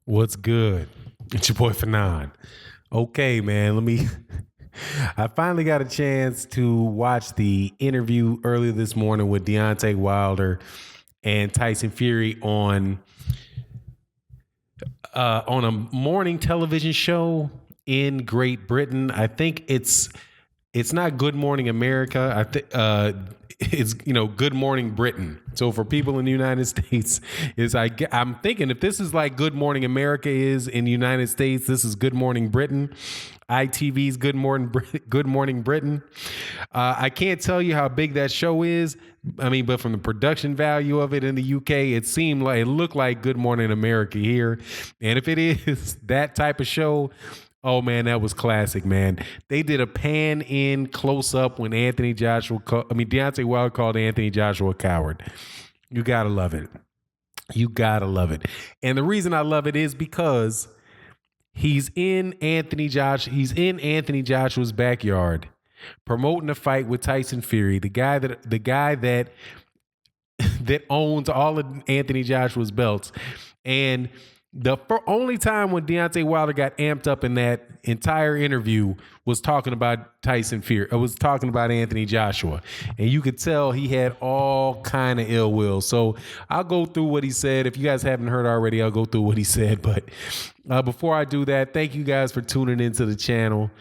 What's good? It's your boy Fanon. Okay, man, I finally got a chance to watch the interview earlier this morning with Deontay Wilder and Tyson Fury on a morning television show in Great Britain. I think it's not Good Morning America. I think it's Good Morning Britain. So for people in the United States, I'm thinking if this is like Good Morning America is in the United States, this is Good Morning Britain. ITV's Good Morning Britain. I can't tell you how big that show is. I mean, but from the production value of it in the UK, it looked like Good Morning America here. And if it is that type of show, oh man, that was classic, man. They did a pan in close up when Deontay Wilder called Anthony Joshua a coward. You gotta love it. You gotta love it. And the reason I love it is because he's in Anthony Joshua's backyard promoting a fight with Tyson Fury, the guy that that owns all of Anthony Joshua's belts. And the only time when Deontay Wilder got amped up in that entire interview was talking about Tyson Fury. I was talking about Anthony Joshua, and you could tell he had all kind of ill will. So I'll go through what he said. If you guys haven't heard already, I'll go through what he said. But before I do that, thank you guys for tuning into the channel,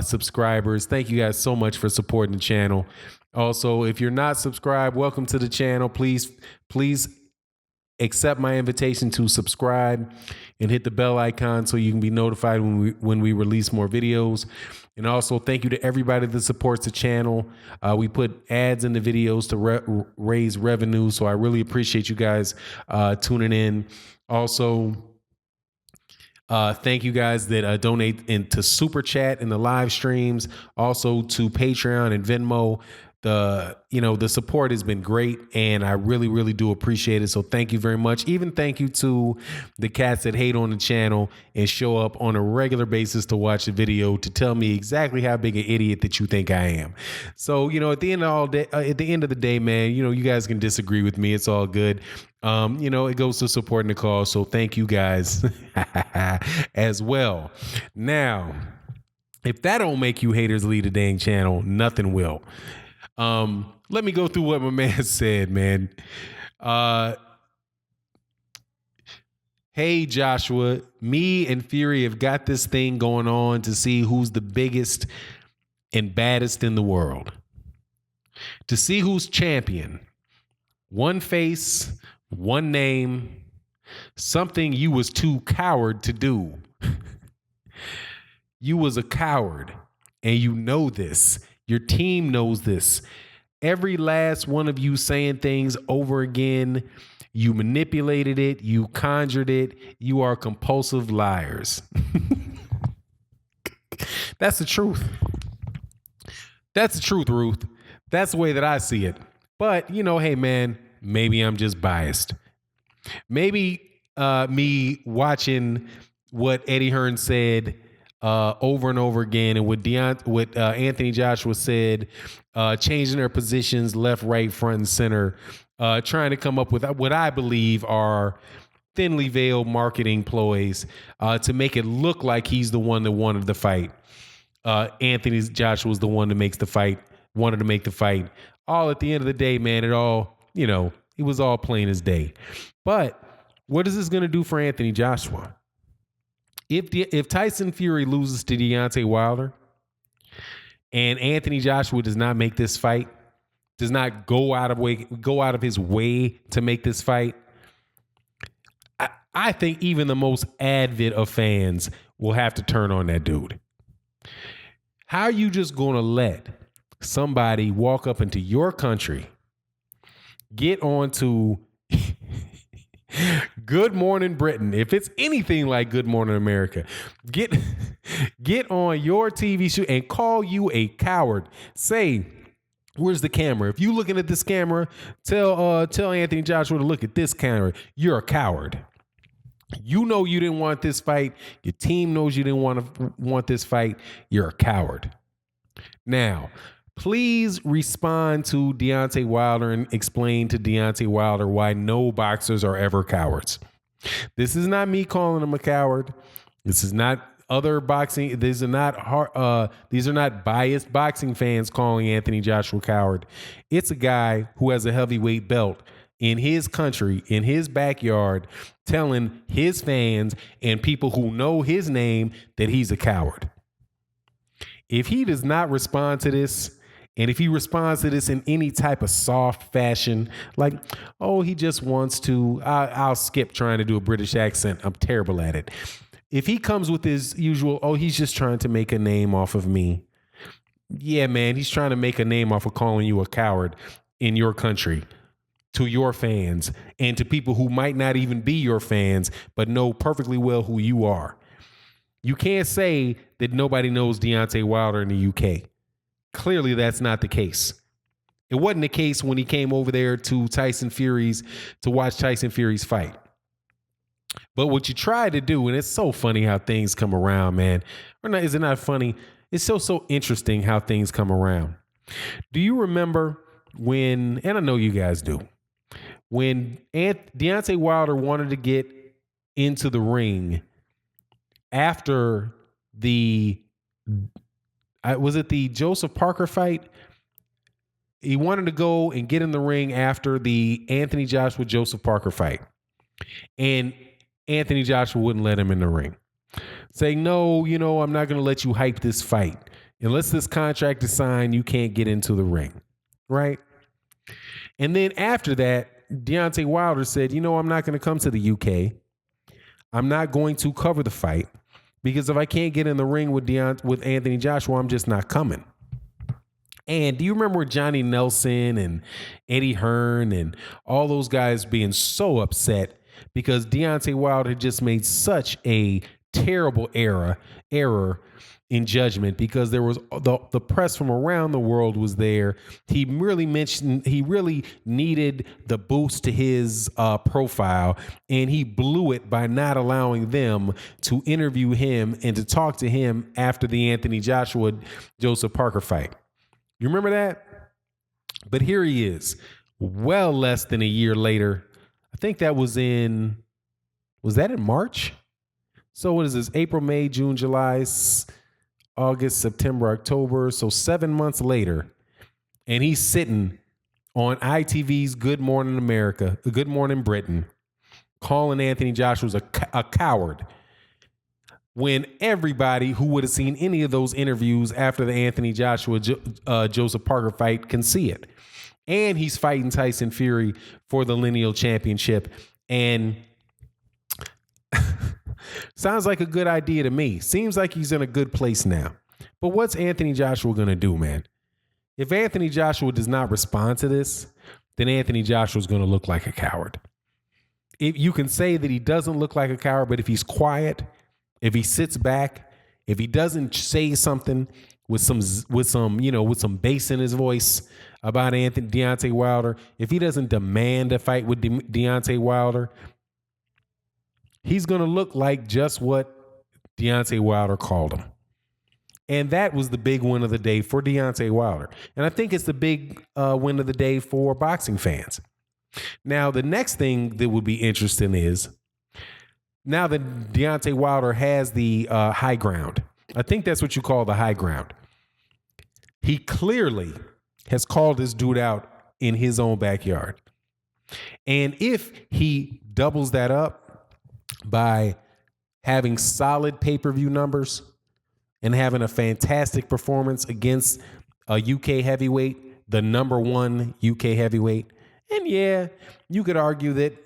subscribers. Thank you guys so much for supporting the channel. Also, if you're not subscribed, welcome to the channel. Please accept my invitation to subscribe and hit the bell icon so you can be notified when we release more videos. And also, thank you to everybody that supports the channel. We put ads in the videos to raise revenue, so I really appreciate you guys tuning in. Also, thank you guys that donate into Super Chat in the live streams, also to Patreon and Venmo. The support has been great, and I really, really do appreciate it. So thank you very much. Even thank you to the cats that hate on the channel and show up on a regular basis to watch the video to tell me exactly how big an idiot that you think I am. So, at the end of the day, man, you guys can disagree with me. It's all good. It goes to supporting the cause. So thank you guys as well. Now, if that don't make you haters leave the dang channel, nothing will. Let me go through what my man said, man. Hey, Joshua, me and Fury have got this thing going on to see who's the biggest and baddest in the world. To see who's champion. One face, one name, something you was too coward to do. You was a coward, and you know this. Your team knows this. Every last one of you saying things over again. You manipulated it. You conjured it. You are compulsive liars. That's the truth. That's the truth, Ruth. That's the way that I see it. But, hey, man, maybe I'm just biased. Maybe me watching what Eddie Hearn said over and over again, and what Anthony Joshua said, changing their positions left, right, front, and center, trying to come up with what I believe are thinly veiled marketing ploys to make it look like he's the one that wanted the fight. Anthony Joshua was the one that wanted to make the fight. All at the end of the day, man, it was all plain as day. But what is this going to do for Anthony Joshua? If Tyson Fury loses to Deontay Wilder and Anthony Joshua does not make this fight, does not go out of his way to make this fight, I think even the most avid of fans will have to turn on that dude. How are you just going to let somebody walk up into your country, get onto Good Morning Britain? If it's anything like Good Morning America, get on your TV show and call you a coward. Say, where's the camera? If you looking at this camera, tell Anthony Joshua to look at this camera. You're a coward. You know you didn't want this fight. Your team knows you didn't want this fight. You're a coward. Now, please respond to Deontay Wilder and explain to Deontay Wilder why no boxers are ever cowards. This is not me calling him a coward. This is not other boxing. These are not biased boxing fans calling Anthony Joshua a coward. It's a guy who has a heavyweight belt in his country, in his backyard, telling his fans and people who know his name that he's a coward. If he does not respond to this, and if he responds to this in any type of soft fashion, like, oh, he just wants to, I'll skip trying to do a British accent. I'm terrible at it. If he comes with his usual, oh, he's just trying to make a name off of me. Yeah, man, he's trying to make a name off of calling you a coward in your country to your fans and to people who might not even be your fans, but know perfectly well who you are. You can't say that nobody knows Deontay Wilder in the UK. Clearly, that's not the case. It wasn't the case when he came over there to watch Tyson Fury's fight. But what you try to do, and it's so funny how things come around, man. Or not, is it not funny? It's so interesting how things come around. Do you remember when, and I know you guys do, when Deontay Wilder wanted to get into the ring after was it the Joseph Parker fight? He wanted to go and get in the ring after the Anthony Joshua Joseph Parker fight. And Anthony Joshua wouldn't let him in the ring. Saying, no, I'm not going to let you hype this fight. Unless this contract is signed, you can't get into the ring. Right? And then after that, Deontay Wilder said, I'm not going to come to the UK. I'm not going to cover the fight. Because if I can't get in the ring with Anthony Joshua, I'm just not coming. And do you remember Johnny Nelson and Eddie Hearn and all those guys being so upset because Deontay Wilder had just made such a terrible error in judgment because there was the press from around the world was there. He really needed the boost to his profile, and he blew it by not allowing them to interview him and to talk to him after the Anthony Joshua Joseph Parker fight. You remember that? But here he is, well less than a year later. I think that was in March? So what is this? April, May, June, July, August, September, October. So 7 months later, and he's sitting on ITV's Good Morning America, Good Morning Britain, calling Anthony Joshua a coward. When everybody who would have seen any of those interviews after the Anthony Joshua Joseph Parker fight can see it. And he's fighting Tyson Fury for the lineal championship. And sounds like a good idea to me. Seems like he's in a good place now. But what's Anthony Joshua going to do, man? If Anthony Joshua does not respond to this, then Anthony Joshua is going to look like a coward. If you can say that he doesn't look like a coward, but if he's quiet, if he sits back, if he doesn't say something with some bass in his voice about Deontay Wilder, if he doesn't demand a fight with Deontay Wilder, he's going to look like just what Deontay Wilder called him. And that was the big win of the day for Deontay Wilder. And I think it's the big win of the day for boxing fans. Now, the next thing that would be interesting is now that Deontay Wilder has the high ground, I think that's what you call the high ground. He clearly has called this dude out in his own backyard. And if he doubles that up by having solid pay-per-view numbers and having a fantastic performance against a UK heavyweight, the number one UK heavyweight, and yeah, you could argue that,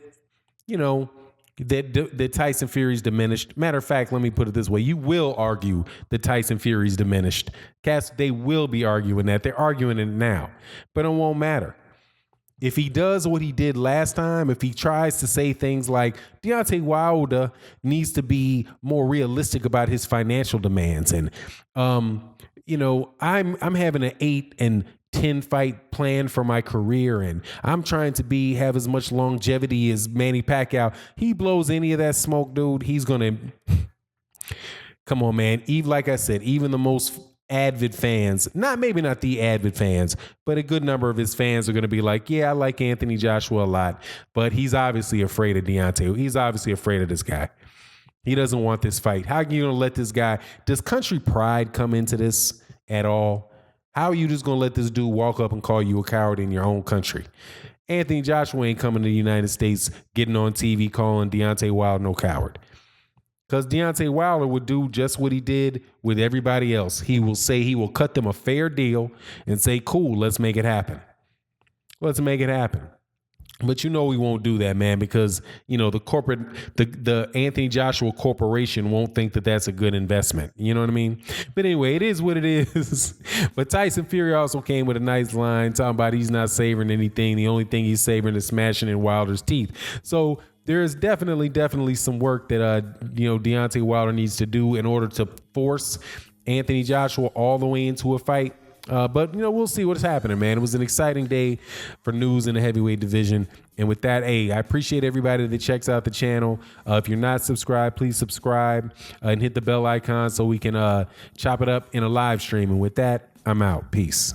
that Tyson Fury's diminished. Matter of fact, let me put it this way. You will argue that Tyson Fury's diminished. They will be arguing that. They're arguing it now. But it won't matter. If he does what he did last time, if he tries to say things like Deontay Wilder needs to be more realistic about his financial demands, and I'm having an 8 and 10 fight plan for my career, and I'm trying to have as much longevity as Manny Pacquiao. He blows any of that smoke, dude, he's gonna come on, man. Like I said, even the most avid fans, maybe not the avid fans, but a good number of his fans are going to be like, yeah, I like Anthony Joshua a lot, but he's obviously afraid of Deontay. He's obviously afraid of this guy. He doesn't want this fight. How are you going to let this guy, does country pride come into this at all? How are you just going to let this dude walk up and call you a coward in your own country? Anthony Joshua ain't coming to the United States getting on TV calling Deontay Wilder no coward. Because Deontay Wilder would do just what he did with everybody else. He will say he will cut them a fair deal and say, cool, let's make it happen. Let's make it happen. But you know we won't do that, man, because, you know, the Anthony Joshua Corporation won't think that that's a good investment. You know what I mean? But anyway, it is what it is. But Tyson Fury also came with a nice line talking about he's not savoring anything. The only thing he's savoring is smashing in Wilder's teeth. So there is definitely some work that, Deontay Wilder needs to do in order to force Anthony Joshua all the way into a fight. But we'll see what's happening, man. It was an exciting day for news in the heavyweight division. And with that, I appreciate everybody that checks out the channel. If you're not subscribed, please subscribe and hit the bell icon so we can chop it up in a live stream. And with that, I'm out. Peace.